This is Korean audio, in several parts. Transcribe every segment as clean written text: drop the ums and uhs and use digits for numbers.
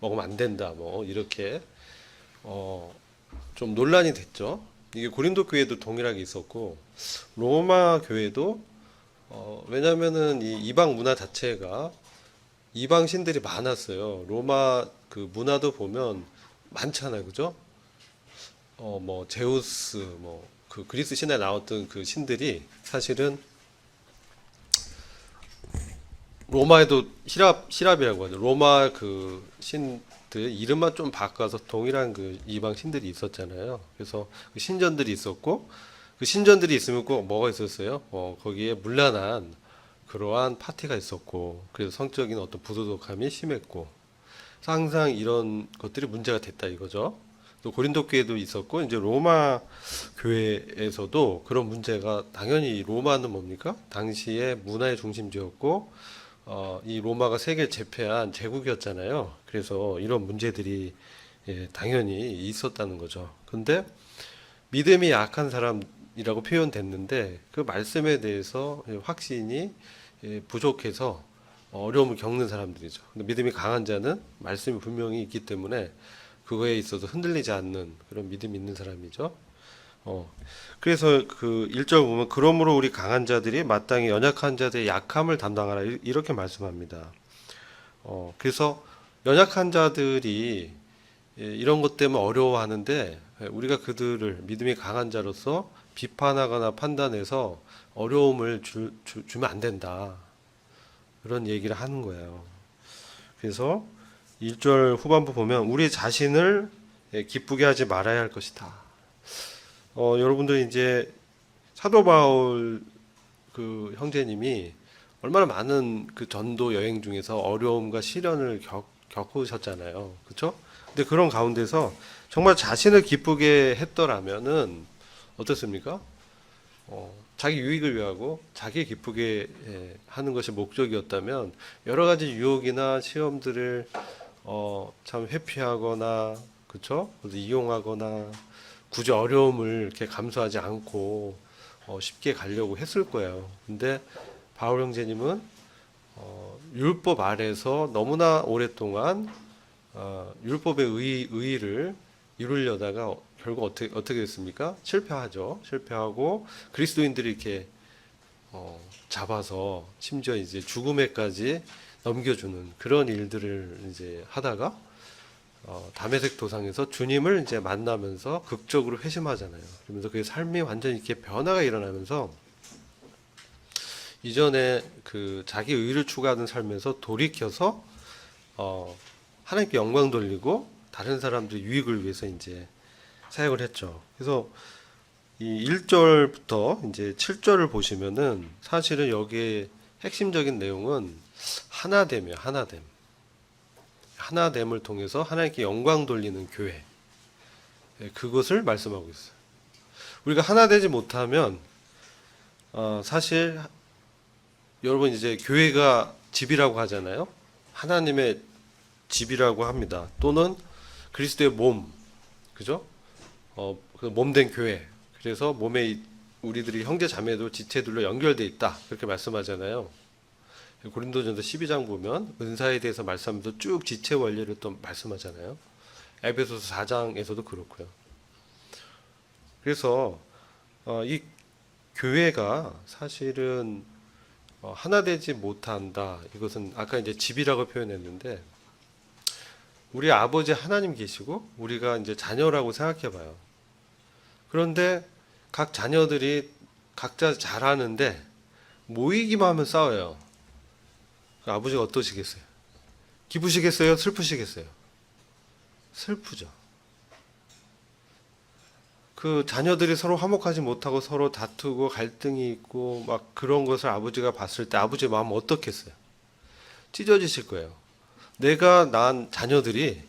먹으면 안 된다. 뭐 이렇게 좀 논란이 됐죠. 이게 고린도 교회도 동일하게 있었고 로마 교회도 왜냐면은 이 이방 문화 자체가 이방 신들이 많았어요. 로마 그 문화도 보면 많잖아요, 그죠? 뭐 제우스, 뭐 그 그리스 신화에 나왔던 그 신들이 사실은 로마에도 시랍이라고 하죠. 로마 그 신들 이름만 좀 바꿔서 동일한 그 이방 신들이 있었잖아요. 그래서 그 신전들이 있었고 그 신전들이 있으면 꼭 뭐가 있었어요? 거기에 문란한 그러한 파티가 있었고 그래서 성적인 어떤 부도덕함이 심했고 항상 이런 것들이 문제가 됐다 이거죠. 또 고린도 교회도 있었고 이제 로마 교회에서도 그런 문제가 당연히 로마는 뭡니까? 당시에 문화의 중심지였고 이 로마가 세계를 제패한 제국이었잖아요. 그래서 이런 문제들이 당연히 있었다는 거죠. 근데 믿음이 약한 사람이라고 표현됐는데 그 말씀에 대해서 확신이 부족해서 어려움을 겪는 사람들이죠. 근데 믿음이 강한 자는 말씀이 분명히 있기 때문에 그거에 있어서 흔들리지 않는 그런 믿음이 있는 사람이죠. 그래서 그 1절 보면 그러므로 우리 강한 자들이 마땅히 연약한 자들의 약함을 담당하라 이렇게 말씀합니다. 그래서 연약한 자들이 이런 것 때문에 어려워하는데 우리가 그들을 믿음이 강한 자로서 비판하거나 판단해서 어려움을 주면 안 된다. 그런 얘기를 하는 거예요. 그래서 1절 후반부 보면 우리 자신을 기쁘게 하지 말아야 할 것이다. 여러분들 이제 사도 바울 그 형제님이 얼마나 많은 그 전도 여행 중에서 어려움과 시련을 겪으셨잖아요. 그렇죠? 근데 그런 가운데서 정말 자신을 기쁘게 했더라면은 어떻습니까? 자기 유익을 위하고 자기 기쁘게 하는 것이 목적이었다면 여러 가지 유혹이나 시험들을 참 회피하거나 그렇죠? 이용하거나 굳이 어려움을 이렇게 감수하지 않고 쉽게 가려고 했을 거예요. 근데 바울 형제님은 율법 아래서 너무나 오랫동안 율법의 의의를 이루려다가 결국 어떻게 됐습니까? 실패하죠. 실패하고 그리스도인들이 이렇게 잡아서 심지어 이제 죽음에까지 넘겨주는 그런 일들을 이제 하다가 다메섹 도상에서 주님을 이제 만나면서 극적으로 회심하잖아요. 그러면서 그의 삶이 완전히 이렇게 변화가 일어나면서 이전에 그 자기 의를 추구하는 삶에서 돌이켜서 하나님께 영광 돌리고 다른 사람들의 유익을 위해서 이제 사역을 했죠. 그래서 이 1절부터 이제 7절을 보시면은 사실은 여기에 핵심적인 내용은 하나됨이에요. 하나됨. 하나됨을 통해서 하나님께 영광 돌리는 교회. 그것을 말씀하고 있어요. 우리가 하나 되지 못하면 사실 여러분 이제 교회가 집이라고 하잖아요. 하나님의 집이라고 합니다. 또는 그리스도의 몸, 그죠? 몸된 교회. 그래서 몸에 우리들이 형제 자매도 지체들로 연결돼 있다. 그렇게 말씀하잖아요. 고린도전서 12장 보면 은사에 대해서 말씀하면서 쭉 지체 원리를 또 말씀하잖아요. 에베소서 4장에서도 그렇고요. 그래서 이 교회가 사실은 하나 되지 못한다. 이것은 아까 이제 집이라고 표현했는데 우리 아버지 하나님 계시고 우리가 이제 자녀라고 생각해 봐요. 그런데 각 자녀들이 각자 잘하는데 모이기만 하면 싸워요. 그 아버지가 어떠시겠어요? 기쁘시겠어요? 슬프시겠어요? 슬프죠. 그 자녀들이 서로 화목하지 못하고 서로 다투고 갈등이 있고 막 그런 것을 아버지가 봤을 때 아버지의 마음은 어떻겠어요? 찢어지실 거예요. 내가 낳은 자녀들이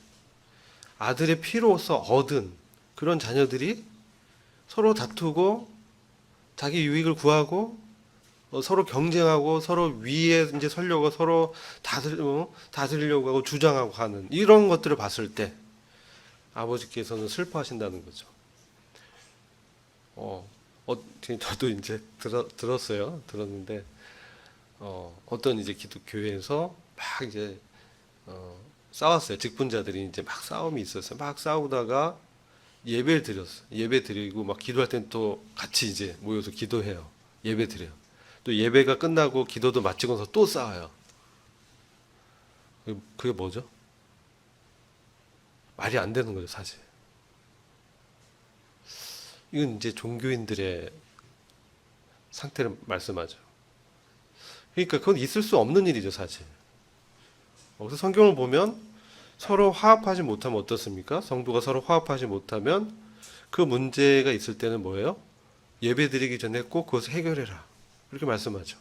아들의 피로서 얻은 그런 자녀들이 서로 다투고 자기 유익을 구하고 서로 경쟁하고 서로 위에 이제 서려고 서로 다스리려고 하고 주장하고 하는 이런 것들을 봤을 때 아버지께서는 슬퍼하신다는 거죠. 저도 이제 들었어요. 들었는데 어떤 이제 기독교회에서 막 이제 싸웠어요. 직분자들이 이제 막 싸움이 있었어요. 막 싸우다가 예배를 드렸어요. 예배 드리고 막 기도할 땐 또 같이 이제 모여서 기도해요. 예배 드려요. 또 예배가 끝나고 기도도 마치고서 또 싸워요. 그게 뭐죠? 말이 안 되는 거죠, 사실. 이건 이제 종교인들의 상태를 말씀하죠. 그러니까 그건 있을 수 없는 일이죠, 사실. 그래서 성경을 보면 서로 화합하지 못하면 어떻습니까? 성도가 서로 화합하지 못하면 그 문제가 있을 때는 뭐예요? 예배 드리기 전에 꼭 그것을 해결해라. 그렇게 말씀하죠.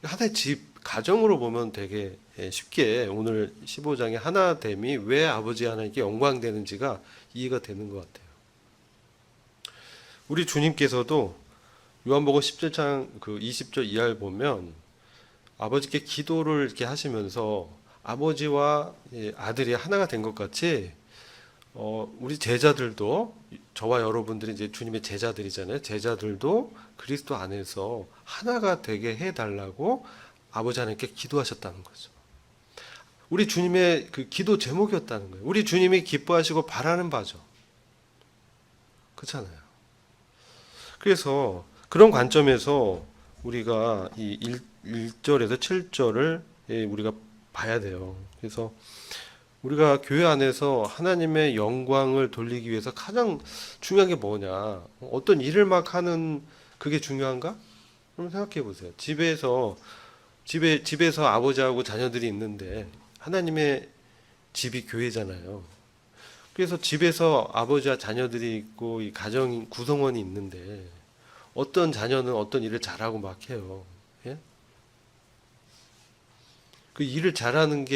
하나의 집, 가정으로 보면 되게 쉽게 오늘 15장의 하나됨이 왜 아버지 하나님께 영광되는지가 이해가 되는 것 같아요. 우리 주님께서도 요한복음 17장 그 20절 이하를 보면 아버지께 기도를 이렇게 하시면서 아버지와 아들이 하나가 된 것 같이 우리 제자들도 저와 여러분들이 이제 주님의 제자들이잖아요. 제자들도 그리스도 안에서 하나가 되게 해달라고 아버지 하나님께 기도하셨다는 거죠. 우리 주님의 그 기도 제목이었다는 거예요. 우리 주님이 기뻐하시고 바라는 바죠. 그렇잖아요. 그래서 그런 관점에서 우리가 이 1절에서 7절을 우리가 봐야 돼요. 그래서 우리가 교회 안에서 하나님의 영광을 돌리기 위해서 가장 중요한 게 뭐냐? 어떤 일을 막 하는 그게 중요한가? 그럼 생각해 보세요. 집에서 아버지하고 자녀들이 있는데 하나님의 집이 교회잖아요. 그래서 집에서 아버지와 자녀들이 있고 이 가정 구성원이 있는데 어떤 자녀는 어떤 일을 잘하고 막 해요. 예? 그 일을 잘하는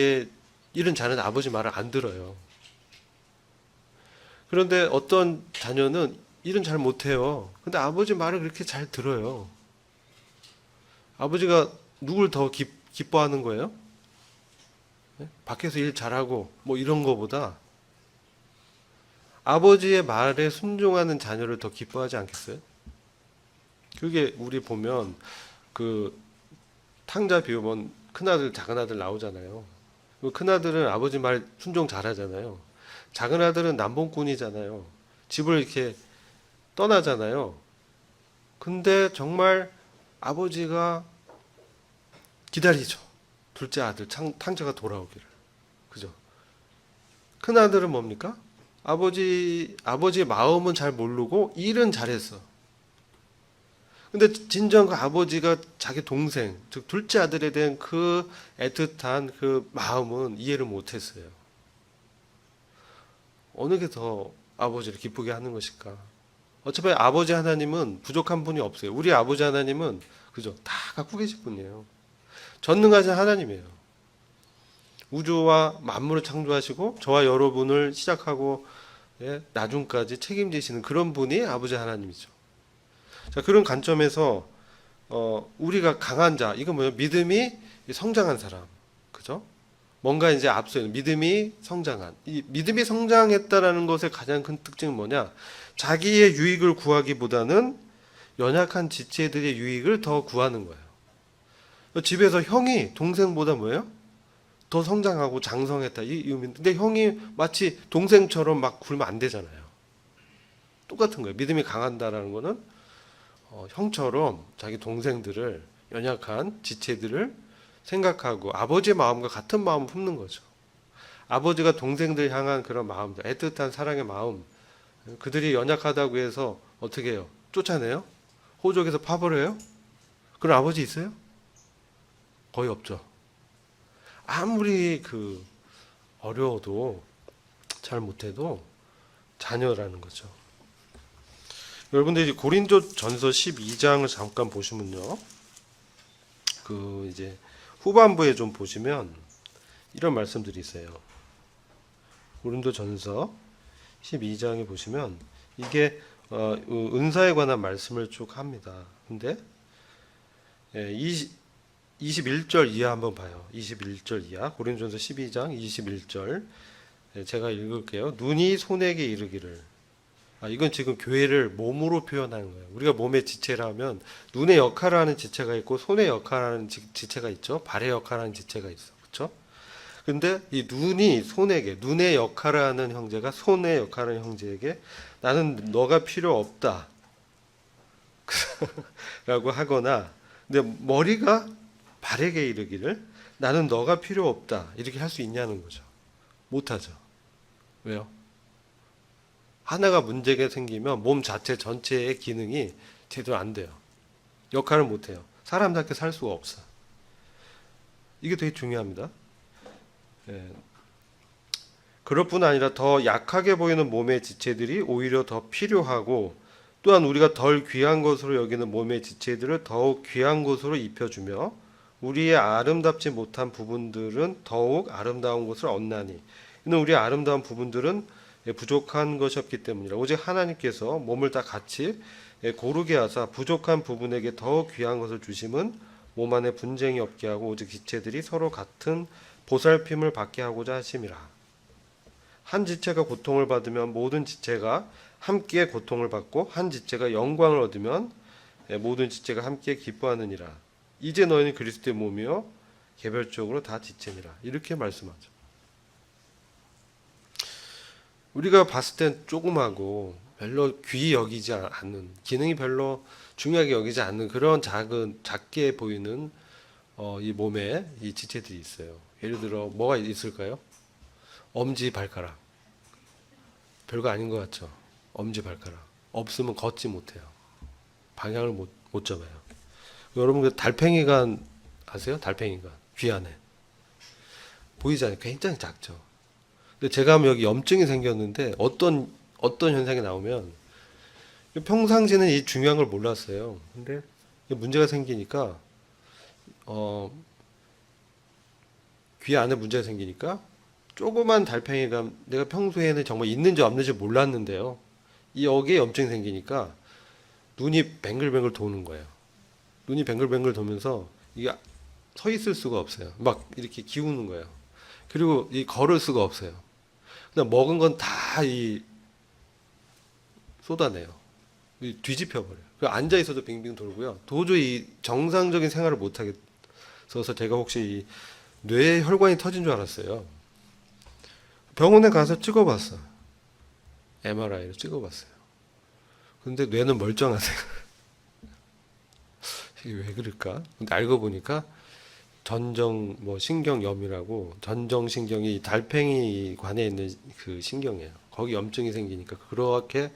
아버지 말을 안 들어요. 그런데 어떤 자녀는 일은 잘 못해요. 근데 아버지 말을 그렇게 잘 들어요. 아버지가 누굴 더 기뻐하는 거예요? 예? 밖에서 일 잘하고 뭐 이런 거보다 아버지의 말에 순종하는 자녀를 더 기뻐하지 않겠어요? 그게 우리 보면 그 탕자 비유면 큰아들 작은아들 나오잖아요. 큰아들은 아버지 말 순종 잘하잖아요. 작은아들은 남봉꾼이잖아요. 집을 이렇게 떠나잖아요. 근데 정말 아버지가 기다리죠. 둘째 아들 탕자가 돌아오기를. 그죠? 큰아들은 뭡니까? 아버지의 마음은 잘 모르고 일은 잘했어. 근데 진정 그 아버지가 자기 동생, 즉 둘째 아들에 대한 그 애틋한 그 마음은 이해를 못했어요. 어느 게 더 아버지를 기쁘게 하는 것일까? 어차피 아버지 하나님은 부족한 분이 없어요. 우리 아버지 하나님은 그죠? 다 갖고 계실 분이에요. 전능하신 하나님이에요. 우주와 만물을 창조하시고 저와 여러분을 시작하고 나중까지 책임지시는 그런 분이 아버지 하나님이죠. 자, 그런 관점에서 우리가 강한 자, 이건 뭐예요? 믿음이 성장한 사람, 그죠? 뭔가 이제 앞서 있는 믿음이 성장한, 이 믿음이 성장했다라는 것의 가장 큰 특징은 뭐냐? 자기의 유익을 구하기보다는 연약한 지체들의 유익을 더 구하는 거예요. 집에서 형이 동생보다 뭐예요? 더 성장하고 장성했다 이 의미인데, 근데 형이 마치 동생처럼 막 굴면 안 되잖아요. 똑같은 거예요. 믿음이 강한다라는 거는 형처럼 자기 동생들을, 연약한 지체들을 생각하고 아버지의 마음과 같은 마음을 품는 거죠. 아버지가 동생들 향한 그런 마음들, 애틋한 사랑의 마음, 그들이 연약하다고 해서 어떻게 해요? 쫓아내요? 호적에서 파버려요? 그런 아버지 있어요? 거의 없죠. 아무리 어려워도 잘 못해도 자녀라는 거죠. 여러분들 이제 고린도 전서 12장을 잠깐 보시면요. 이제 후반부에 좀 보시면 이런 말씀들이 있어요. 고린도 전서 12장에 보시면 이게 은사에 관한 말씀을 쭉 합니다. 근데 21절 이하 한번 봐요. 21절 이하. 고린도전서 12장 21절. 제가 읽을게요. 눈이 손에게 이르기를. 이건 지금 교회를 몸으로 표현하는 거예요. 우리가 몸의 지체라면 눈의 역할을 하는 지체가 있고 손의 역할을 하는 지체가 있죠. 발의 역할을 하는 지체가 있어. 그렇죠? 그렇죠? 근데 이 눈이 손에게, 눈의 역할을 하는 형제가 손의 역할을 하는 형제에게 나는 너가 필요 없다 라고 하거나, 근데 머리가 발에게 이르기를 나는 너가 필요 없다 이렇게 할 수 있냐는 거죠. 못하죠. 왜요? 하나가 문제가 생기면 몸 자체 전체의 기능이 제대로 안 돼요. 역할을 못해요. 사람답게 살 수가 없어. 이게 되게 중요합니다. 예. 그럴 뿐 아니라 더 약하게 보이는 몸의 지체들이 오히려 더 필요하고, 또한 우리가 덜 귀한 것으로 여기는 몸의 지체들을 더욱 귀한 것으로 입혀주며 우리의 아름답지 못한 부분들은 더욱 아름다운 것을 얻나니, 이는 우리의 아름다운 부분들은 부족한 것이 없기 때문이라. 오직 하나님께서 몸을 다 같이 고르게 하사 부족한 부분에게 더욱 귀한 것을 주심은 몸 안에 분쟁이 없게 하고 오직 지체들이 서로 같은 보살핌을 받게 하고자 하심이라. 한 지체가 고통을 받으면 모든 지체가 함께 고통을 받고 한 지체가 영광을 얻으면 모든 지체가 함께 기뻐하느니라. 이제 너희는 그리스도의 몸이요 개별적으로 다 지체니라. 이렇게 말씀하죠. 우리가 봤을 땐 조그마고 별로 귀히 여기지 않는, 기능이 별로 중요하게 여기지 않는 그런 작게 보이는 이 몸에 이 지체들이 있어요. 예를 들어 뭐가 있을까요? 엄지 발가락. 별거 아닌 것 같죠? 엄지 발가락. 없으면 걷지 못해요. 방향을 못 잡아요. 여러분 그 달팽이관 아세요? 달팽이관. 귀 안에. 보이잖아요. 굉장히 작죠. 근데 제가 하면 여기 염증이 생겼는데 어떤 현상이 나오면, 평상시에는 이 중요한 걸 몰랐어요. 근데 문제가 생기니까 귀 안에 문제가 생기니까 조그만 달팽이가, 내가 평소에는 정말 있는지 없는지 몰랐는데요, 이 여기에 염증이 생기니까 눈이 뱅글뱅글 도는 거예요. 눈이 뱅글뱅글 도면서 이게 서 있을 수가 없어요. 막 이렇게 기우는 거예요. 그리고 이 걸을 수가 없어요. 그냥 먹은 건 다 쏟아내요. 뒤집혀 버려요. 앉아 있어도 빙빙 돌고요. 도저히 정상적인 생활을 못 하겠어서 제가 혹시 이 뇌에 혈관이 터진 줄 알았어요. 병원에 가서 찍어봤어. MRI로 찍어봤어요. 근데 뇌는 멀쩡하세요. 이게 왜 그럴까? 근데 알고 보니까 전정 신경염이라고, 전정신경이 달팽이 관에 있는 그 신경이에요. 거기 염증이 생기니까 그렇게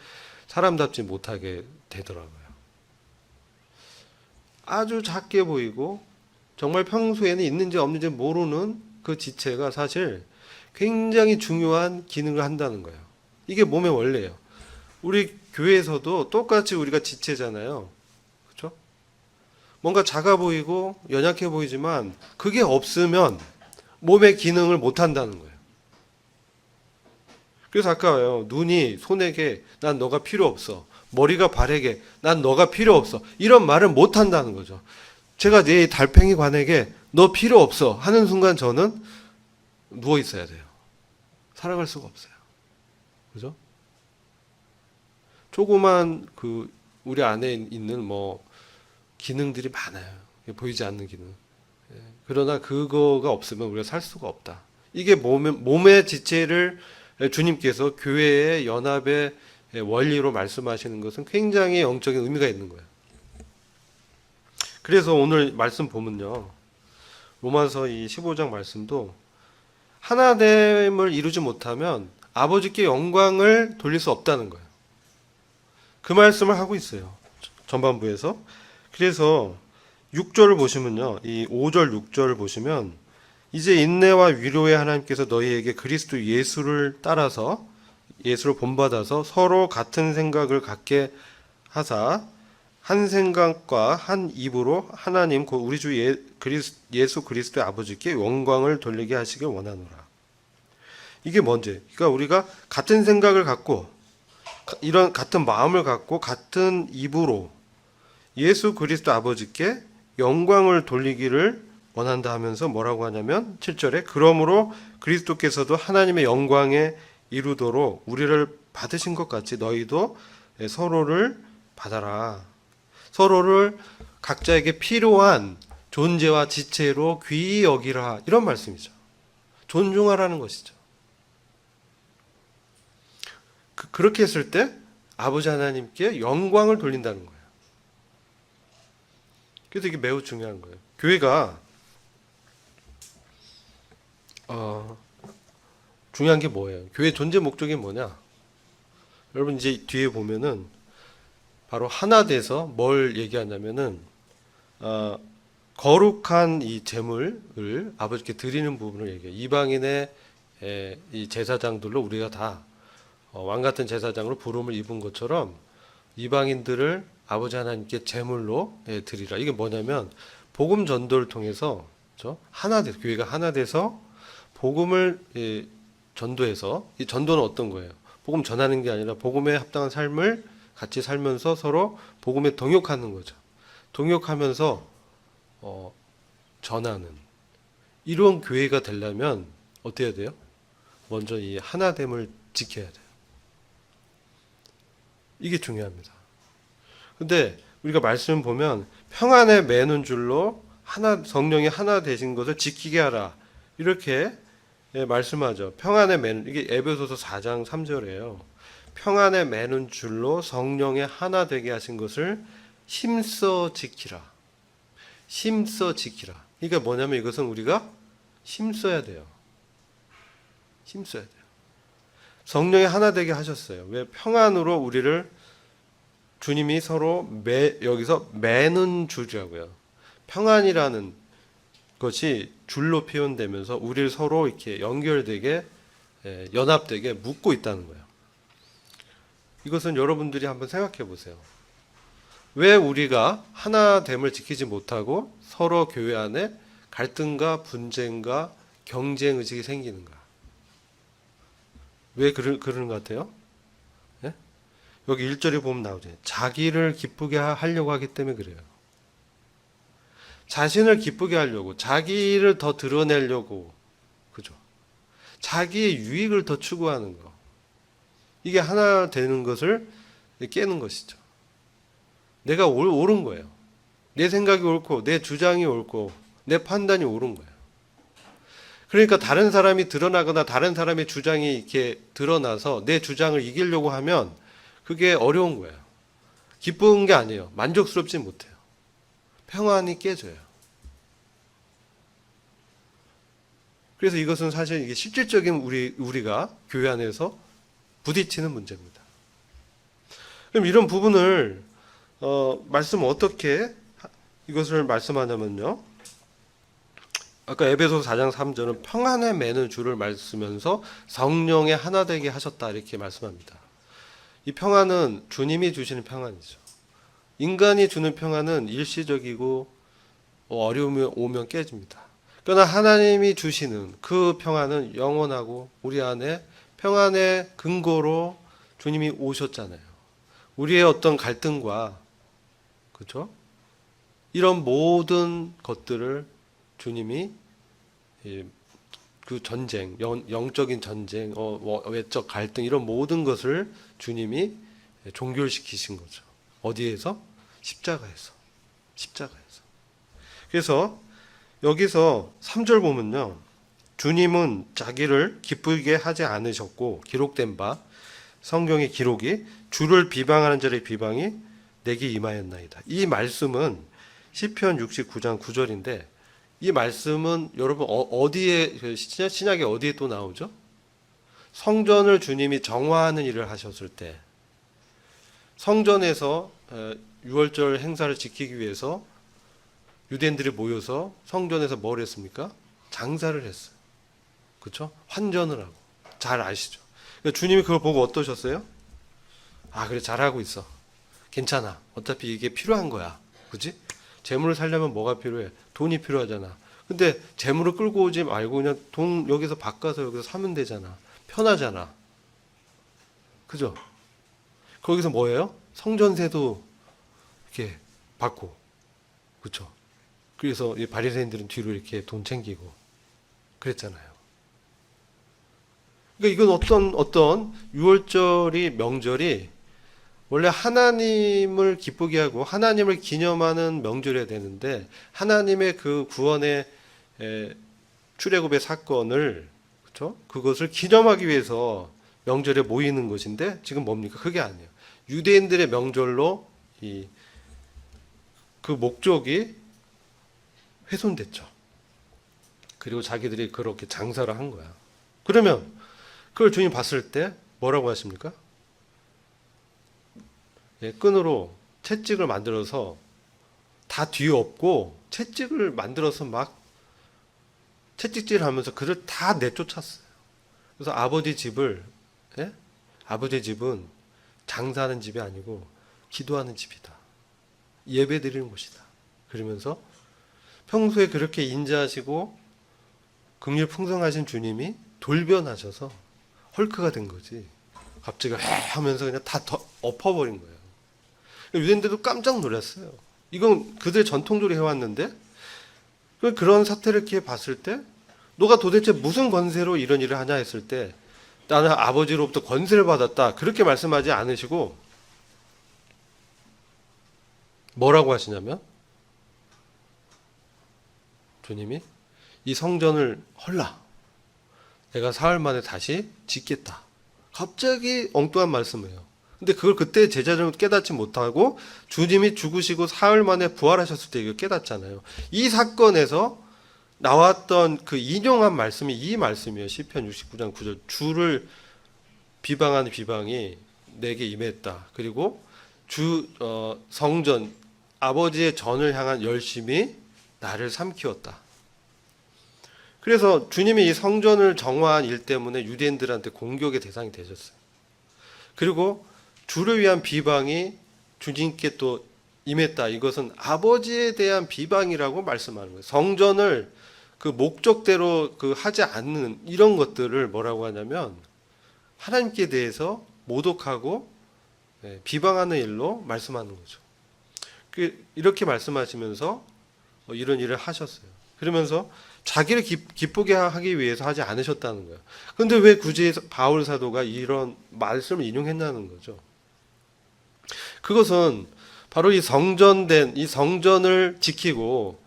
사람답지 못하게 되더라고요. 아주 작게 보이고 정말 평소에는 있는지 없는지 모르는 그 지체가 사실 굉장히 중요한 기능을 한다는 거예요. 이게 몸의 원리예요. 우리 교회에서도 똑같이 우리가 지체잖아요. 그렇죠? 뭔가 작아 보이고 연약해 보이지만 그게 없으면 몸의 기능을 못 한다는 거예요. 그래서 아까요, 눈이 손에게 난 너가 필요 없어, 머리가 발에게 난 너가 필요 없어, 이런 말을 못 한다는 거죠. 제가 내 달팽이 관에게 너 필요 없어 하는 순간 저는 누워 있어야 돼요. 살아갈 수가 없어요. 그죠? 조그만 우리 안에 있는 기능들이 많아요. 보이지 않는 기능. 그러나 그거가 없으면 우리가 살 수가 없다. 이게 몸의 지체를 주님께서 교회의 연합의 원리로 말씀하시는 것은 굉장히 영적인 의미가 있는 거예요. 그래서 오늘 말씀 보면요, 로마서 이 15장 말씀도 하나됨을 이루지 못하면 아버지께 영광을 돌릴 수 없다는 거예요. 그 말씀을 하고 있어요, 전반부에서. 그래서 6절을 보시면요, 이 5절 6절을 보시면 이제 인내와 위로의 하나님께서 너희에게 그리스도 예수를 따라서, 예수를 본받아서 서로 같은 생각을 갖게 하사 한 생각과 한 입으로 하나님 곧 우리 주 예수 그리스도의 아버지께 영광을 돌리게 하시길 원하노라. 이게 뭔지, 그러니까 우리가 같은 생각을 갖고 이런 같은 마음을 갖고 같은 입으로 예수 그리스도 아버지께 영광을 돌리기를 원한다 하면서 뭐라고 하냐면 7절에 그러므로 그리스도께서도 하나님의 영광에 이루도록 우리를 받으신 것 같이 너희도 서로를 받아라. 서로를 각자에게 필요한 존재와 지체로 귀히 여기라, 이런 말씀이죠. 존중하라는 것이죠. 그렇게 했을 때 아버지 하나님께 영광을 돌린다는 거예요. 그래서 이게 매우 중요한 거예요. 교회가 중요한 게 뭐예요? 교회 존재 목적이 뭐냐? 여러분 이제 뒤에 보면은 바로 하나 돼서 뭘 얘기하냐면은 거룩한 이 제물을 아버지께 드리는 부분을 얘기해요. 이방인의 이 제사장들로 우리가 다 왕 같은 제사장으로 부름을 입은 것처럼 이방인들을 아버지 하나님께 제물로 드리라. 이게 뭐냐면 복음 전도를 통해서 하나 돼서, 교회가 하나 돼서 복음을 전도해서, 이 전도는 어떤 거예요? 복음 전하는 게 아니라 복음에 합당한 삶을 같이 살면서 서로 복음에 동역하는 거죠. 동역하면서 전하는 이런 교회가 되려면 어떻게 해야 돼요? 먼저 이 하나됨을 지켜야 돼요. 이게 중요합니다. 근데 우리가 말씀 보면 평안에 매는 줄로 성령이 하나 되신 것을 지키게 하라, 이렇게 말씀하죠. 평안에 매는, 이게 에베소서 4장 3절이에요. 평안에 매는 줄로 성령에 하나 되게 하신 것을 힘써 지키라. 힘써 지키라. 그러니까 뭐냐면 이것은 우리가 힘써야 돼요. 힘써야 돼요. 성령이 하나 되게 하셨어요. 왜? 평안으로 우리를 주님이 서로 여기서 매는 줄이라고요. 평안이라는 것이 줄로 표현되면서 우리를 서로 이렇게 연결되게, 연합되게 묶고 있다는 거예요. 이것은 여러분들이 한번 생각해 보세요. 왜 우리가 하나됨을 지키지 못하고 서로 교회 안에 갈등과 분쟁과 경쟁 의식이 생기는가? 왜 그러는 것 같아요? 네? 여기 1절에 보면 나오죠. 자기를 기쁘게 하려고 하기 때문에 그래요. 자신을 기쁘게 하려고, 자기를 더 드러내려고, 그죠? 자기의 유익을 더 추구하는 거. 이게 하나 되는 것을 깨는 것이죠. 내가 옳은 거예요. 내 생각이 옳고, 내 주장이 옳고, 내 판단이 옳은 거예요. 그러니까 다른 사람이 드러나거나 다른 사람의 주장이 이렇게 드러나서 내 주장을 이기려고 하면 그게 어려운 거예요. 기쁜 게 아니에요. 만족스럽지 못해요. 평안이 깨져요. 그래서 이것은 사실 이게 실질적인 우리가 교회 안에서 부딪히는 문제입니다. 그럼 이런 부분을 말씀 어떻게 이것을 말씀하냐면요. 아까 에베소서 4장 3절은 평안에 매는 줄을 말쓰면서 성령에 하나 되게 하셨다, 이렇게 말씀합니다. 이 평안은 주님이 주시는 평안이죠. 인간이 주는 평안은 일시적이고 어려움이 오면 깨집니다. 그러나 하나님이 주시는 그 평안은 영원하고 우리 안에 평안의 근거로 주님이 오셨잖아요. 우리의 어떤 갈등과, 그렇죠? 이런 모든 것들을 주님이 그 전쟁, 영적인 전쟁, 외적 갈등, 이런 모든 것을 주님이 종결시키신 거죠. 어디에서? 십자가에서. 그래서 여기서 3절 보면요. 주님은 자기를 기쁘게 하지 않으셨고, 기록된 바, 성경의 기록이 주를 비방하는 자의 비방이 내게 임하였나이다. 이 말씀은 시편 69장 9절인데, 이 말씀은 여러분 어디에, 신약에 어디에 또 나오죠? 성전을 주님이 정화하는 일을 하셨을 때, 성전에서 유월절 행사를 지키기 위해서 유대인들이 모여서 성전에서 뭘 했습니까? 장사를 했어요. 그렇죠? 환전을 하고. 잘 아시죠? 그러니까 주님이 그걸 보고 어떠셨어요? 아, 그래, 잘하고 있어. 괜찮아. 어차피 이게 필요한 거야. 그치? 재물을 살려면 뭐가 필요해? 돈이 필요하잖아. 근데 재물을 끌고 오지 말고 그냥 돈 여기서 바꿔서 여기서 사면 되잖아. 편하잖아. 그죠? 거기서 뭐예요? 성전세도 이렇게 받고. 그쵸? 그래서 이 바리새인들은 뒤로 이렇게 돈 챙기고 그랬잖아요. 그러니까 이건 어떤 유월절이, 명절이 원래 하나님을 기쁘게 하고 하나님을 기념하는 명절이어야 되는데 하나님의 그 구원의 출애굽의 사건을 그렇죠? 그것을 기념하기 위해서 명절에 모이는 것인데 지금 뭡니까? 그게 아니에요. 유대인들의 명절로 그 목적이 훼손됐죠. 그리고 자기들이 그렇게 장사를 한 거야. 그러면 그걸 주님 봤을 때 뭐라고 하십니까? 끈으로 채찍을 만들어서 다 뒤엎고 채찍을 만들어서 막 채찍질 하면서 그를 다 내쫓았어요. 그래서 아버지 집은 장사하는 집이 아니고 기도하는 집이다. 예배 드리는 곳이다. 그러면서 평소에 그렇게 인자하시고 긍휼 풍성하신 주님이 돌변하셔서 헐크가 된 거지. 갑자기 하면서 그냥 다 엎어버린 거예요. 유대인들도 깜짝 놀랐어요. 이건 그들의 전통적으로 해왔는데 그런 사태를 이렇게 봤을 때 너가 도대체 무슨 권세로 이런 일을 하냐 했을 때 나는 아버지로부터 권세를 받았다. 그렇게 말씀하지 않으시고 뭐라고 하시냐면 주님이 이 성전을 헐라. 내가 사흘 만에 다시 짓겠다. 갑자기 엉뚱한 말씀이에요. 근데 그걸 그때 제자들은 깨닫지 못하고 주님이 죽으시고 사흘 만에 부활하셨을 때 이걸 깨닫잖아요. 이 사건에서 나왔던 그 인용한 말씀이 이 말씀이에요. 시편 69장 9절. 주를 비방하는 비방이 내게 임했다. 그리고 성전 아버지의 전을 향한 열심이 나를 삼키웠다. 그래서 주님이 이 성전을 정화한 일 때문에 유대인들한테 공격의 대상이 되셨어요. 그리고 주를 위한 비방이 주님께 또 임했다. 이것은 아버지에 대한 비방이라고 말씀하는 거예요. 성전을 그 목적대로 하지 않는 이런 것들을 뭐라고 하냐면 하나님께 대해서 모독하고 비방하는 일로 말씀하는 거죠. 이렇게 말씀하시면서 이런 일을 하셨어요. 그러면서 자기를 기쁘게 하기 위해서 하지 않으셨다는 거예요. 그런데 왜 굳이 바울 사도가 이런 말씀을 인용했냐는 거죠. 그것은 바로 이 성전을 지키고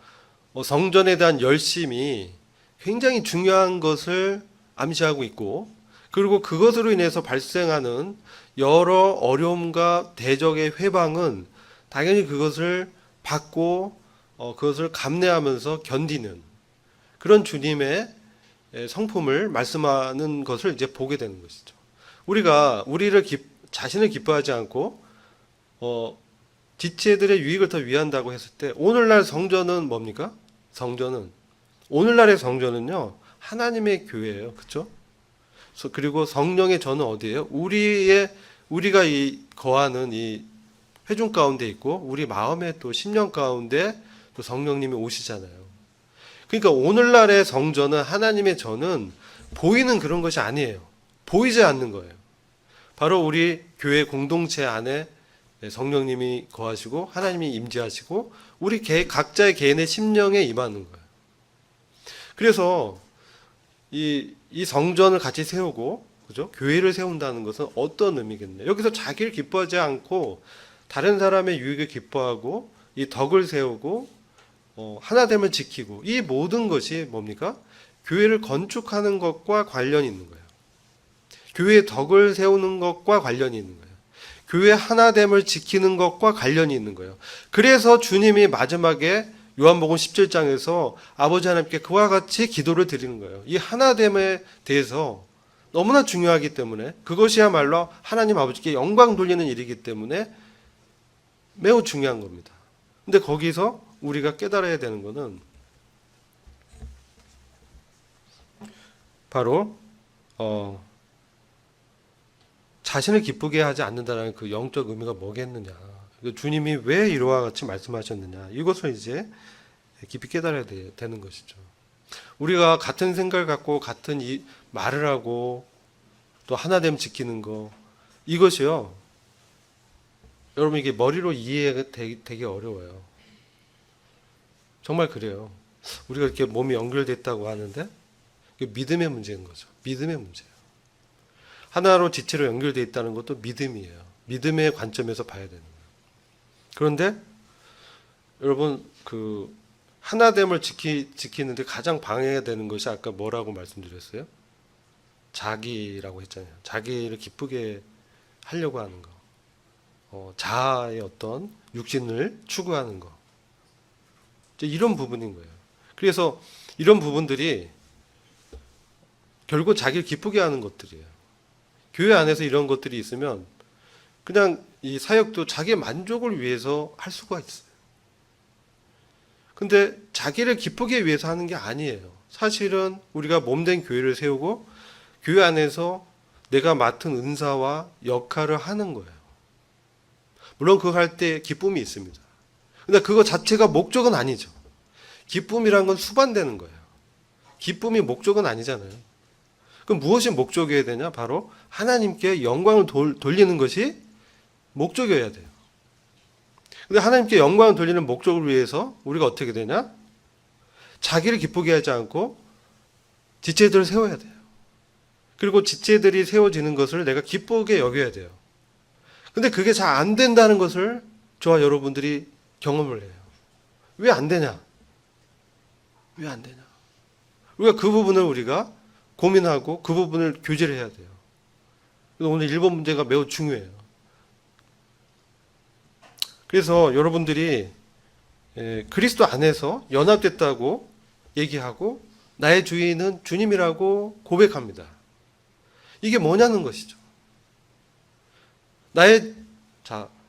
성전에 대한 열심이 굉장히 중요한 것을 암시하고 있고 그리고 그것으로 인해서 발생하는 여러 어려움과 대적의 회방은 당연히 그것을 받고 그것을 감내하면서 견디는 그런 주님의 성품을 말씀하는 것을 이제 보게 되는 것이죠. 우리가 자신을 기뻐하지 않고 지체들의 유익을 더 위한다고 했을 때 오늘날 성전은 뭡니까? 오늘날의 성전은요 하나님의 교회예요, 그렇죠? 그리고 성령의 전은 어디예요? 우리가 거하는 이 회중 가운데 있고 우리 마음의 또 심령 가운데 또 성령님이 오시잖아요. 그러니까 오늘날의 성전은 하나님의 전은 보이는 그런 것이 아니에요. 보이지 않는 거예요. 바로 우리 교회 공동체 안에 성령님이 거하시고 하나님이 임재하시고 우리 각자의 개인의 심령에 임하는 거예요. 그래서 이 성전을 같이 세우고 그죠? 교회를 세운다는 것은 어떤 의미겠네요. 여기서 자기를 기뻐하지 않고 다른 사람의 유익을 기뻐하고 이 덕을 세우고 하나됨을 지키고 이 모든 것이 뭡니까? 교회를 건축하는 것과 관련이 있는 거예요. 교회의 덕을 세우는 것과 관련이 있는 거예요. 교회 하나됨을 지키는 것과 관련이 있는 거예요. 그래서 주님이 마지막에 요한복음 17장에서 아버지 하나님께 그와 같이 기도를 드리는 거예요. 이 하나됨에 대해서 너무나 중요하기 때문에 그것이야말로 하나님 아버지께 영광 돌리는 일이기 때문에 매우 중요한 겁니다. 근데 거기서 우리가 깨달아야 되는 것은 바로 자신을 기쁘게 하지 않는다는 그 영적 의미가 뭐겠느냐. 주님이 왜 이와 같이 말씀하셨느냐. 이것을 이제 깊이 깨달아야 되는 것이죠. 우리가 같은 생각을 갖고 같은 말을 하고 또 하나됨 지키는 거 이것이요. 여러분 이게 머리로 이해가 되게 어려워요. 정말 그래요. 우리가 이렇게 몸이 연결됐다고 하는데 이게 믿음의 문제인 거죠. 믿음의 문제예요. 하나로 지체로 연결되어 있다는 것도 믿음이에요. 믿음의 관점에서 봐야 되는 거예요. 그런데 여러분 하나됨을 지키는데 가장 방해가 되는 것이 아까 뭐라고 말씀드렸어요? 자기라고 했잖아요. 자기를 기쁘게 하려고 하는 거. 자아의 어떤 육신을 추구하는 거. 이런 부분인 거예요. 그래서 이런 부분들이 결국 자기를 기쁘게 하는 것들이에요. 교회 안에서 이런 것들이 있으면 그냥 이 사역도 자기의 만족을 위해서 할 수가 있어요. 근데 자기를 기쁘게 위해서 하는 게 아니에요. 사실은 우리가 몸된 교회를 세우고 교회 안에서 내가 맡은 은사와 역할을 하는 거예요. 물론 그거 할 때 기쁨이 있습니다. 근데 그거 자체가 목적은 아니죠. 기쁨이란 건 수반되는 거예요. 기쁨이 목적은 아니잖아요. 그럼 무엇이 목적이어야 되냐? 바로 하나님께 영광을 돌리는 것이 목적이어야 돼요. 근데 하나님께 영광을 돌리는 목적을 위해서 우리가 어떻게 되냐? 자기를 기쁘게 하지 않고 지체들을 세워야 돼요. 그리고 지체들이 세워지는 것을 내가 기쁘게 여겨야 돼요. 근데 그게 잘 안 된다는 것을 저와 여러분들이 경험을 해요. 왜 안 되냐? 왜 안 되냐? 우리가 그 부분을 우리가 고민하고 그 부분을 교제를 해야 돼요. 그래서 오늘 1번 문제가 매우 중요해요. 그래서 여러분들이 그리스도 안에서 연합됐다고 얘기하고 나의 주인은 주님이라고 고백합니다. 이게 뭐냐는 것이죠.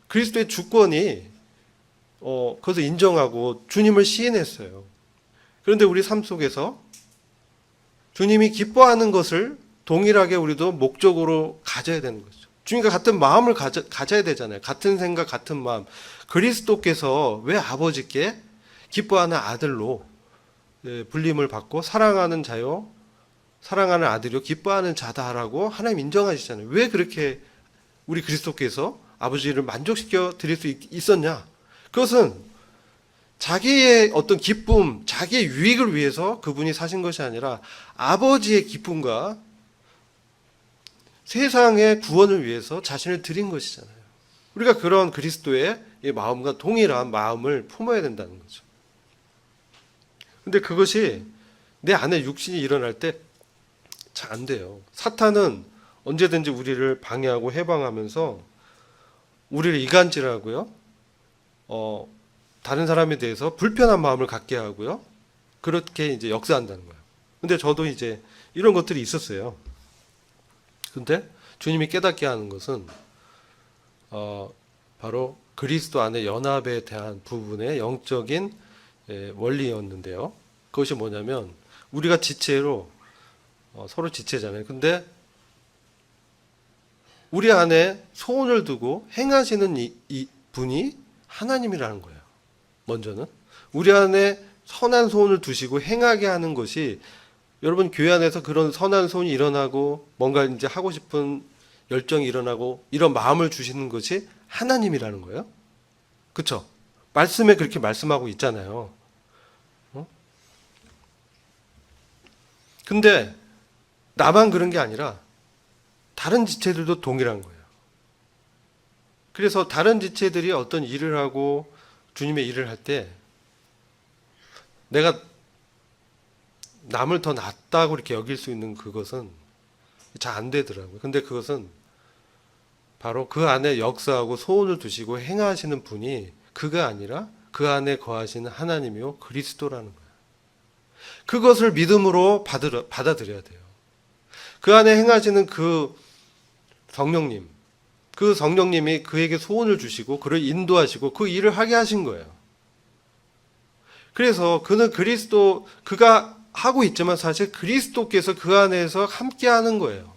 그리스도의 주권이 그것을 인정하고 주님을 시인했어요. 그런데 우리 삶 속에서 주님이 기뻐하는 것을 동일하게 우리도 목적으로 가져야 되는 거죠. 주님과 같은 마음을 가져야 되잖아요. 같은 생각, 같은 마음. 그리스도께서 왜 아버지께 기뻐하는 아들로 불림을 받고 사랑하는 자요, 사랑하는 아들이요, 기뻐하는 자다라고 하나님 인정하시잖아요. 왜 그렇게 우리 그리스도께서 아버지를 만족시켜 드릴 수 있었냐? 그것은 자기의 어떤 기쁨, 자기의 유익을 위해서 그분이 사신 것이 아니라 아버지의 기쁨과 세상의 구원을 위해서 자신을 드린 것이잖아요. 우리가 그런 그리스도의 마음과 동일한 마음을 품어야 된다는 거죠. 근데 그것이 내 안에 육신이 일어날 때 잘 안 돼요. 사탄은 언제든지 우리를 방해하고 해방하면서 우리를 이간질하고요. 다른 사람에 대해서 불편한 마음을 갖게 하고요. 그렇게 이제 역사한다는 거예요. 근데 저도 이제 이런 것들이 있었어요. 근데 주님이 깨닫게 하는 것은 바로 그리스도 안의 연합에 대한 부분의 영적인 원리였는데요. 그것이 뭐냐면 우리가 지체로 서로 지체잖아요. 근데 우리 안에 소원을 두고 행하시는 이 분이 하나님이라는 거예요. 먼저는 우리 안에 선한 소원을 두시고 행하게 하는 것이, 여러분 교회 안에서 그런 선한 소원이 일어나고 뭔가 이제 하고 싶은 열정이 일어나고 이런 마음을 주시는 것이 하나님이라는 거예요. 그렇죠? 말씀에 그렇게 말씀하고 있잖아요. 근데 나만 그런 게 아니라 다른 지체들도 동일한 거예요. 그래서 다른 지체들이 어떤 일을 하고 주님의 일을 할 때 내가 남을 더 낫다고 이렇게 여길 수 있는 그것은 잘 안 되더라고요. 근데 그것은 바로 그 안에 역사하고 소원을 두시고 행하시는 분이 그가 아니라 그 안에 거하시는 하나님이요 그리스도라는 거예요. 그것을 믿음으로 받아들여야 돼요. 그 안에 행하시는 그 성령님, 그 성령님이 그에게 소원을 주시고 그를 인도하시고 그 일을 하게 하신 거예요. 그래서 그는 그가 하고 있지만 사실 그리스도께서 그 안에서 함께 하는 거예요.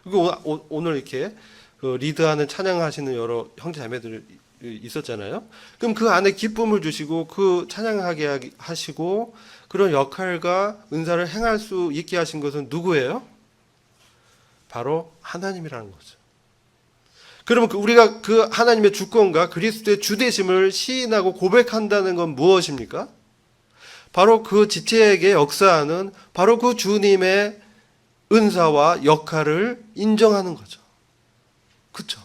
그리고 오늘 이렇게 리드하는 찬양하시는 여러 형제 자매들 있었잖아요. 그럼 그 안에 기쁨을 주시고 그 찬양하게 하시고 그런 역할과 은사를 행할 수 있게 하신 것은 누구예요? 바로 하나님이라는 거죠. 그러면 우리가 그 하나님의 주권과 그리스도의 주되심을 시인하고 고백한다는 건 무엇입니까? 바로 그 지체에게 역사하는 바로 그 주님의 은사와 역할을 인정하는 거죠. 그렇죠?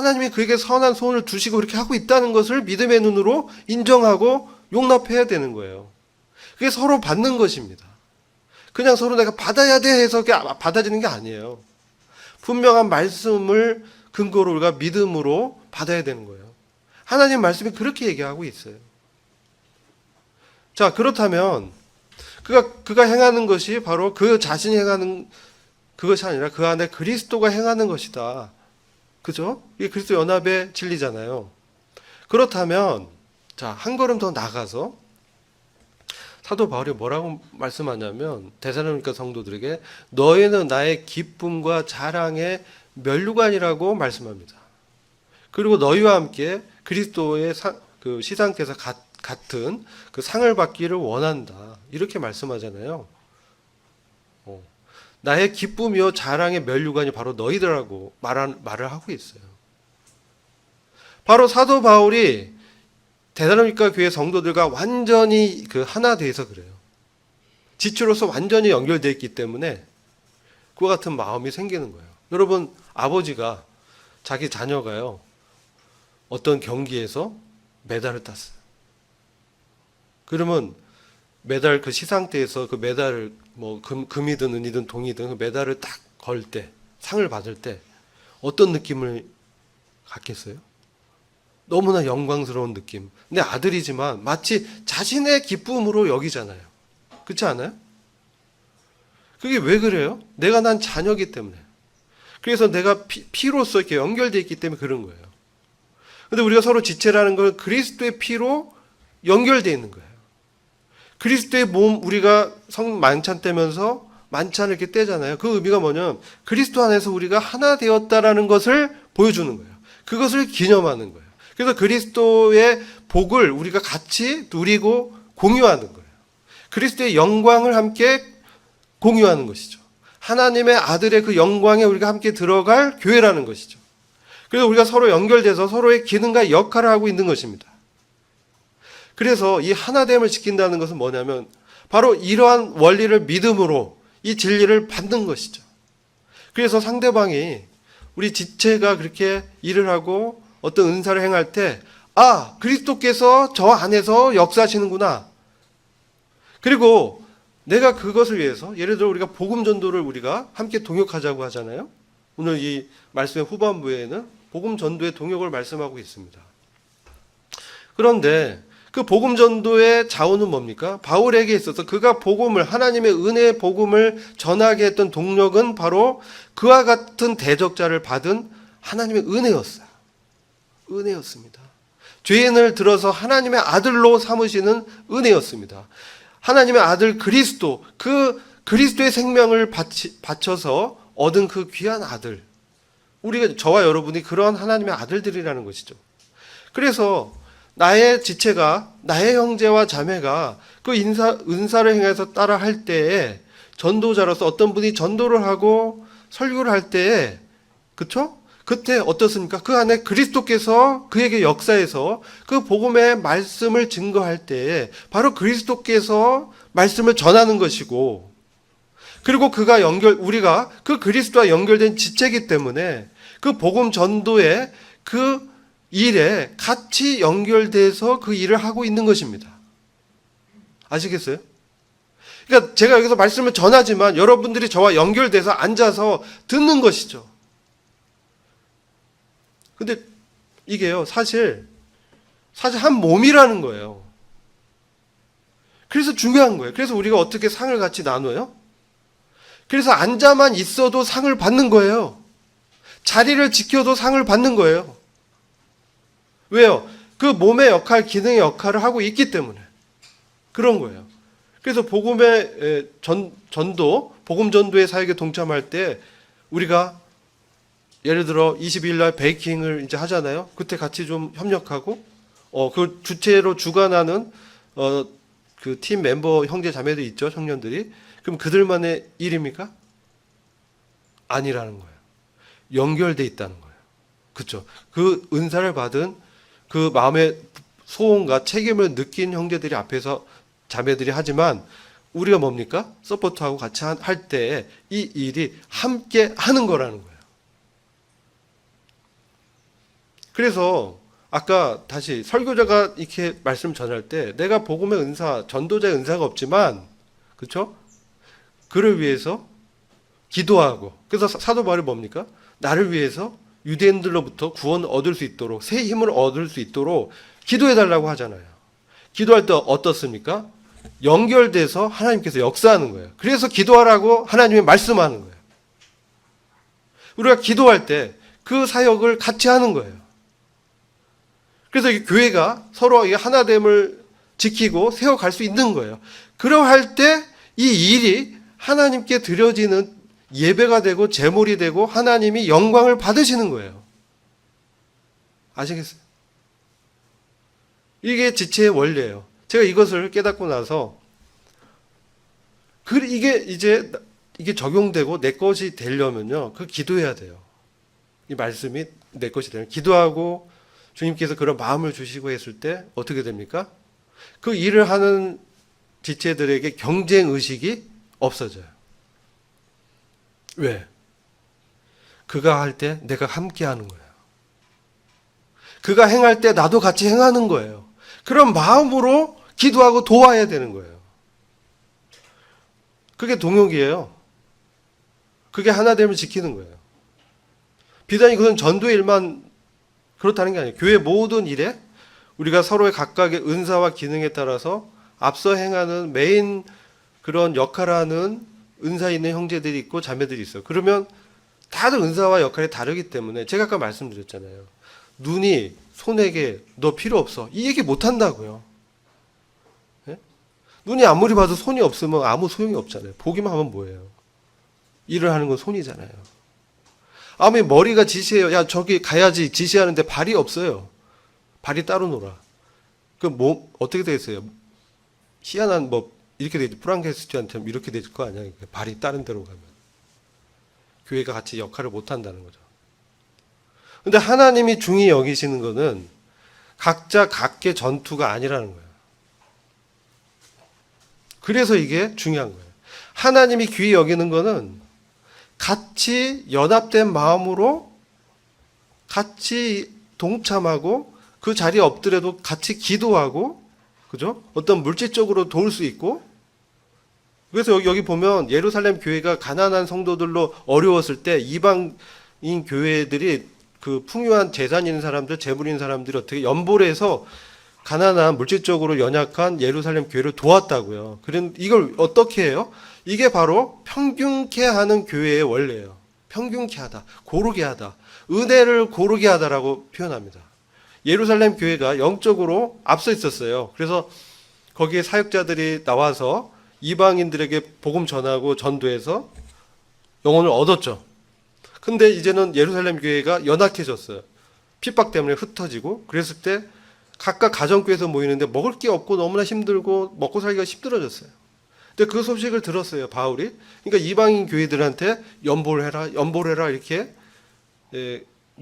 하나님이 그에게 선한 소원을 두시고 그렇게 하고 있다는 것을 믿음의 눈으로 인정하고 용납해야 되는 거예요. 그게 서로 받는 것입니다. 그냥 서로 내가 받아야 돼 해서 받아지는 게 아니에요. 분명한 말씀을 근거로 우리가 믿음으로 받아야 되는 거예요. 하나님 말씀이 그렇게 얘기하고 있어요. 자, 그렇다면 그가 행하는 것이 바로 그 자신이 행하는 그것이 아니라 그 안에 그리스도가 행하는 것이다. 그죠? 이게 그리스도 연합의 진리잖아요. 그렇다면 자, 한 걸음 더 나가서 사도 바울이 뭐라고 말씀하냐면 데살로니가 성도들에게 너희는 나의 기쁨과 자랑의 면류관이라고 말씀합니다. 그리고 너희와 함께 그리스도의 그 시상께서 같은 그 상을 받기를 원한다. 이렇게 말씀하잖아요. 나의 기쁨이요 자랑의 면류관이 바로 너희들하고 말을 하고 있어요. 바로 사도 바울이 데살로니가 교회 성도들과 완전히 그 하나 돼서 그래요. 지체로서 완전히 연결되어 있기 때문에 그와 같은 마음이 생기는 거예요. 여러분, 아버지가 자기 자녀가요 어떤 경기에서 메달을 땄어요. 그러면 메달 그 시상대에서 그 메달을 뭐 금이든 은이든 동이든 그 메달을 딱 걸 때, 상을 받을 때 어떤 느낌을 갖겠어요? 너무나 영광스러운 느낌. 내 아들이지만 마치 자신의 기쁨으로 여기잖아요. 그렇지 않아요? 그게 왜 그래요? 내가 난 자녀이기 때문에. 그래서 내가 피로서 이렇게 연결되어 있기 때문에 그런 거예요. 근데 우리가 서로 지체라는 건 그리스도의 피로 연결되어 있는 거예요. 그리스도의 몸, 우리가 성 만찬 떼면서 만찬을 이렇게 떼잖아요. 그 의미가 뭐냐면 그리스도 안에서 우리가 하나 되었다라는 것을 보여주는 거예요. 그것을 기념하는 거예요. 그래서 그리스도의 복을 우리가 같이 누리고 공유하는 거예요. 그리스도의 영광을 함께 공유하는 것이죠. 하나님의 아들의 그 영광에 우리가 함께 들어갈 교회라는 것이죠. 그래서 우리가 서로 연결돼서 서로의 기능과 역할을 하고 있는 것입니다. 그래서 이 하나됨을 지킨다는 것은 뭐냐면 바로 이러한 원리를 믿음으로 이 진리를 받는 것이죠. 그래서 상대방이 우리 지체가 그렇게 일을 하고 어떤 은사를 행할 때 그리스도께서 저 안에서 역사하시는구나. 그리고 내가 그것을 위해서 예를 들어 우리가 복음 전도를 우리가 함께 동역하자고 하잖아요. 오늘 이 말씀의 후반부에는 복음 전도의 동역을 말씀하고 있습니다. 그런데 그 복음 전도의 자원은 뭡니까? 바울에게 있어서 그가 복음을 하나님의 은혜의 복음을 전하게 했던 동력은 바로 그와 같은 대적자를 받은 하나님의 은혜였어요. 은혜였습니다. 죄인을 들어서 하나님의 아들로 삼으시는 은혜였습니다. 하나님의 아들 그리스도, 그 그리스도의 생명을 바쳐서 얻은 그 귀한 아들. 우리가 저와 여러분이 그런 하나님의 아들들이라는 것이죠. 그래서 나의 지체가, 나의 형제와 자매가 그 은사를 행해서 따라 할 때에 전도자로서 어떤 분이 전도를 하고 설교를 할 때에, 그쵸? 그때 어떻습니까? 그 안에 그리스도께서 그에게 역사해서 그 복음의 말씀을 증거할 때에 바로 그리스도께서 말씀을 전하는 것이고, 그리고 우리가 그 그리스도와 연결된 지체이기 때문에 그 복음 전도의 그 일에 같이 연결돼서 그 일을 하고 있는 것입니다. 아시겠어요? 그러니까 제가 여기서 말씀을 전하지만 여러분들이 저와 연결돼서 앉아서 듣는 것이죠. 근데 이게요, 사실 한 몸이라는 거예요. 그래서 중요한 거예요. 그래서 우리가 어떻게 상을 같이 나눠요? 그래서 앉아만 있어도 상을 받는 거예요. 자리를 지켜도 상을 받는 거예요. 왜요? 그 몸의 역할, 기능의 역할을 하고 있기 때문에 그런 거예요. 그래서 복음의 전도, 복음 전도의 사역에 동참할 때 우리가 예를 들어 22일 날 베이킹을 이제 하잖아요. 그때 같이 좀 협력하고 그 주체로 주관하는 그 팀 멤버 형제 자매들 있죠, 청년들이. 그럼 그들만의 일입니까? 아니라는 거예요. 연결돼 있다는 거예요. 그렇죠? 그 은사를 받은 그 마음의 소원과 책임을 느낀 형제들이 앞에서 자매들이 하지만 우리가 뭡니까? 서포트하고 같이 할 때 이 일이 함께 하는 거라는 거예요. 그래서 아까 다시 설교자가 이렇게 말씀 전할 때 내가 복음의 은사, 전도자의 은사가 없지만, 그렇죠? 그를 위해서 기도하고, 그래서 사도 바울이 뭡니까? 나를 위해서 유대인들로부터 구원 얻을 수 있도록, 새 힘을 얻을 수 있도록 기도해달라고 하잖아요. 기도할 때 어떻습니까? 연결돼서 하나님께서 역사하는 거예요. 그래서 기도하라고 하나님이 말씀하는 거예요. 우리가 기도할 때 그 사역을 같이 하는 거예요. 그래서 이 교회가 서로 하나됨을 지키고 세워갈 수 있는 거예요. 그러할 때 이 일이 하나님께 드려지는 예배가 되고 제물이 되고 하나님이 영광을 받으시는 거예요. 아시겠어요? 이게 지체의 원리예요. 제가 이것을 깨닫고 나서 이게 적용되고 내 것이 되려면요, 그 기도해야 돼요. 이 말씀이 내 것이 되면 기도하고 주님께서 그런 마음을 주시고 했을 때 어떻게 됩니까? 그 일을 하는 지체들에게 경쟁 의식이 없어져요. 왜? 그가 할 때 내가 함께 하는 거예요. 그가 행할 때 나도 같이 행하는 거예요. 그런 마음으로 기도하고 도와야 되는 거예요. 그게 동역이에요. 그게 하나됨을 지키는 거예요. 비단이 그건 전도의 일만 그렇다는 게 아니에요. 교회 모든 일에 우리가 서로의 각각의 은사와 기능에 따라서 앞서 행하는 메인 그런 역할을 하는 은사 있는 형제들이 있고 자매들이 있어요. 그러면 다들 은사와 역할이 다르기 때문에 제가 아까 말씀드렸잖아요. 눈이 손에게 너 필요 없어. 이 얘기 못 한다고요. 예? 눈이 아무리 봐도 손이 없으면 아무 소용이 없잖아요. 보기만 하면 뭐예요? 일을 하는 건 손이잖아요. 아무리 머리가 지시해요. 야, 저기 가야지 지시하는데 발이 없어요. 발이 따로 놀아. 어떻게 되겠어요? 희한한 이렇게 되지. 프랑켄슈타인처럼 이렇게 될 거 아니야. 발이 다른 데로 가면. 교회가 같이 역할을 못 한다는 거죠. 근데 하나님이 중히 여기시는 거는 각자 각계 전투가 아니라는 거예요. 그래서 이게 중요한 거예요. 하나님이 귀히 여기는 거는 같이 연합된 마음으로 같이 동참하고 그 자리에 엎드려도 같이 기도하고, 그죠? 어떤 물질적으로 도울 수 있고. 그래서 여기 보면 예루살렘 교회가 가난한 성도들로 어려웠을 때 이방인 교회들이 그 풍요한 재산 있는 사람들, 재물 있는 사람들이 어떻게 연보를 해서 가난한 물질적으로 연약한 예루살렘 교회를 도왔다고요. 그런 이걸 어떻게 해요? 이게 바로 평균케 하는 교회의 원리예요. 평균케 하다, 고르게 하다, 은혜를 고르게 하다라고 표현합니다. 예루살렘 교회가 영적으로 앞서 있었어요. 그래서 거기에 사역자들이 나와서 이방인들에게 복음 전하고 전도해서 영혼을 얻었죠. 근데 이제는 예루살렘 교회가 연약해졌어요. 핍박 때문에 흩어지고. 그랬을 때 각각 가정교회에서 모이는데 먹을 게 없고 너무나 힘들고 먹고 살기가 힘들어졌어요. 근데 그 소식을 들었어요, 바울이. 그러니까 이방인 교회들한테 연보를 해라 이렇게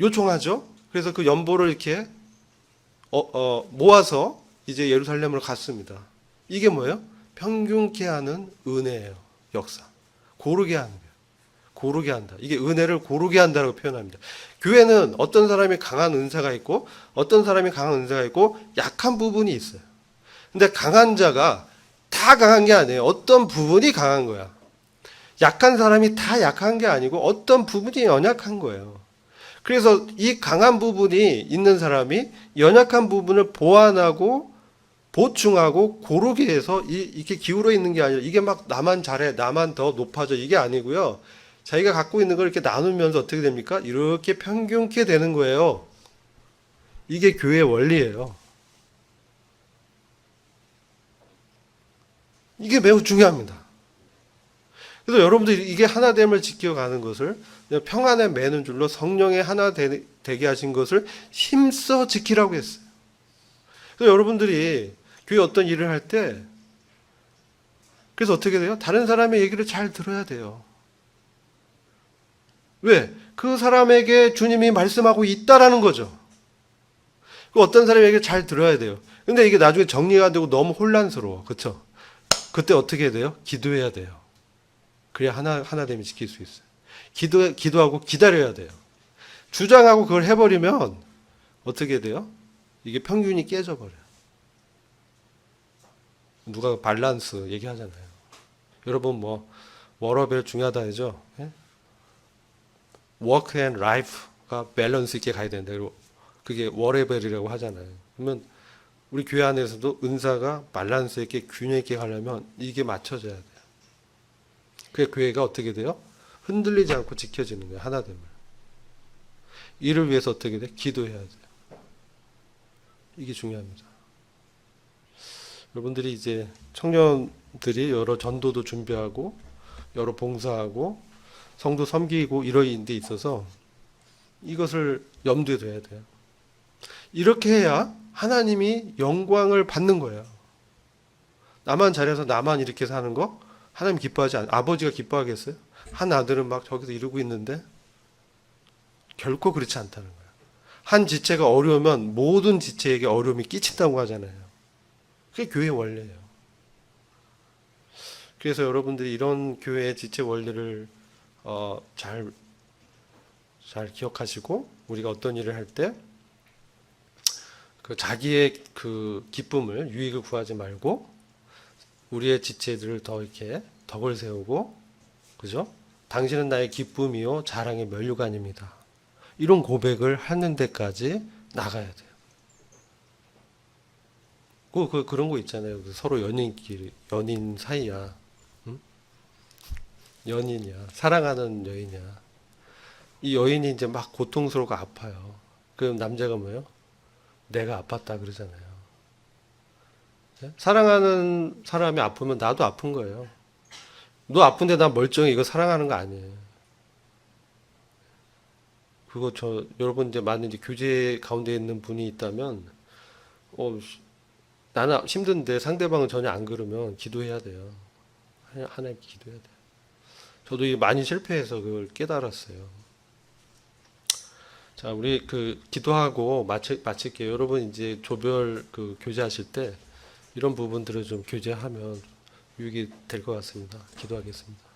요청하죠. 그래서 그 연보를 이렇게 모아서 이제 예루살렘으로 갔습니다. 이게 뭐예요? 평균케 하는 은혜예요. 역사. 고르게 하는 거예요. 고르게 한다. 이게 은혜를 고르게 한다라고 표현합니다. 교회는 어떤 사람이 강한 은사가 있고 어떤 사람이 강한 은사가 있고 약한 부분이 있어요. 근데 강한 자가 다 강한 게 아니에요. 어떤 부분이 강한 거야. 약한 사람이 다 약한 게 아니고 어떤 부분이 연약한 거예요. 그래서 이 강한 부분이 있는 사람이 연약한 부분을 보완하고 보충하고 고르게 해서 이렇게 기울어 있는 게 아니라 이게 막 나만 잘해, 나만 더 높아져 이게 아니고요. 자기가 갖고 있는 걸 이렇게 나누면서 어떻게 됩니까? 이렇게 평균케 되는 거예요. 이게 교회의 원리예요. 이게 매우 중요합니다. 그래서 여러분들이 이게 하나됨을 지켜가는 것을 평안에 매는 줄로 성령의 하나 되게 하신 것을 힘써 지키라고 했어요. 그래서 여러분들이 교회 어떤 일을 할 때 그래서 어떻게 돼요? 다른 사람의 얘기를 잘 들어야 돼요. 왜? 그 사람에게 주님이 말씀하고 있다라는 거죠. 그 어떤 사람의 얘기를 잘 들어야 돼요. 근데 이게 나중에 정리가 안 되고 너무 혼란스러워. 그렇죠? 그때 어떻게 해야 돼요? 기도해야 돼요. 그래야 하나됨이 지킬 수 있어요. 기도하고 기다려야 돼요. 주장하고 그걸 해버리면 어떻게 돼요? 이게 평균이 깨져버려요. 누가 밸런스 얘기하잖아요. 여러분 뭐 워라밸 중요하다 하죠. 예? 워크 앤 라이프가 밸런스 있게 가야 된다. 그리고 그게 워라밸이라고 하잖아요. 그러면 우리 교회 안에서도 은사가 밸런스 있게 균형 있게 가려면 이게 맞춰져야 돼요. 그게 교회가 어떻게 돼요? 흔들리지 않고 지켜지는 거예요. 하나됨을. 이를 위해서 어떻게 돼? 기도해야 돼요. 이게 중요합니다. 여러분들이 이제 청년들이 여러 전도도 준비하고 여러 봉사하고 성도 섬기고 이런 데 있어서 이것을 염두에 둬야 돼요. 이렇게 해야 하나님이 영광을 받는 거예요. 나만 잘해서 나만 이렇게 사는 거 하나님 기뻐하지 않아요. 아버지가 기뻐하겠어요? 한 아들은 막 저기서 이러고 있는데 결코 그렇지 않다는 거예요. 한 지체가 어려우면 모든 지체에게 어려움이 끼친다고 하잖아요. 그게 교회의 원리예요. 그래서 여러분들이 이런 교회의 지체 원리를 잘 기억하시고 우리가 어떤 일을 할 때 그 자기의 그 기쁨을 유익을 구하지 말고 우리의 지체들을 더 이렇게 덕을 세우고 그죠? 당신은 나의 기쁨이요 자랑의 면류관입니다. 이런 고백을 하는 데까지 나가야 돼요. 그런 거 있잖아요. 서로 연인 사이야. 응? 연인이야. 사랑하는 여인이야. 이 여인이 이제 막 고통스럽고 아파요. 그럼 남자가 뭐예요? 내가 아팠다 그러잖아요. 사랑하는 사람이 아프면 나도 아픈 거예요. 너 아픈데 나 멀쩡해. 이거 사랑하는 거 아니에요. 그거 여러분 이제 많은 이제 교제 가운데 있는 분이 있다면, 나는 힘든데 상대방은 전혀 안 그러면 기도해야 돼요. 하나님께 기도해야 돼요. 저도 많이 실패해서 그걸 깨달았어요. 자, 우리 기도하고 마칠게요. 여러분 이제 조별 교제하실 때 이런 부분들을 좀 교제하면 유익이 될 것 같습니다. 기도하겠습니다.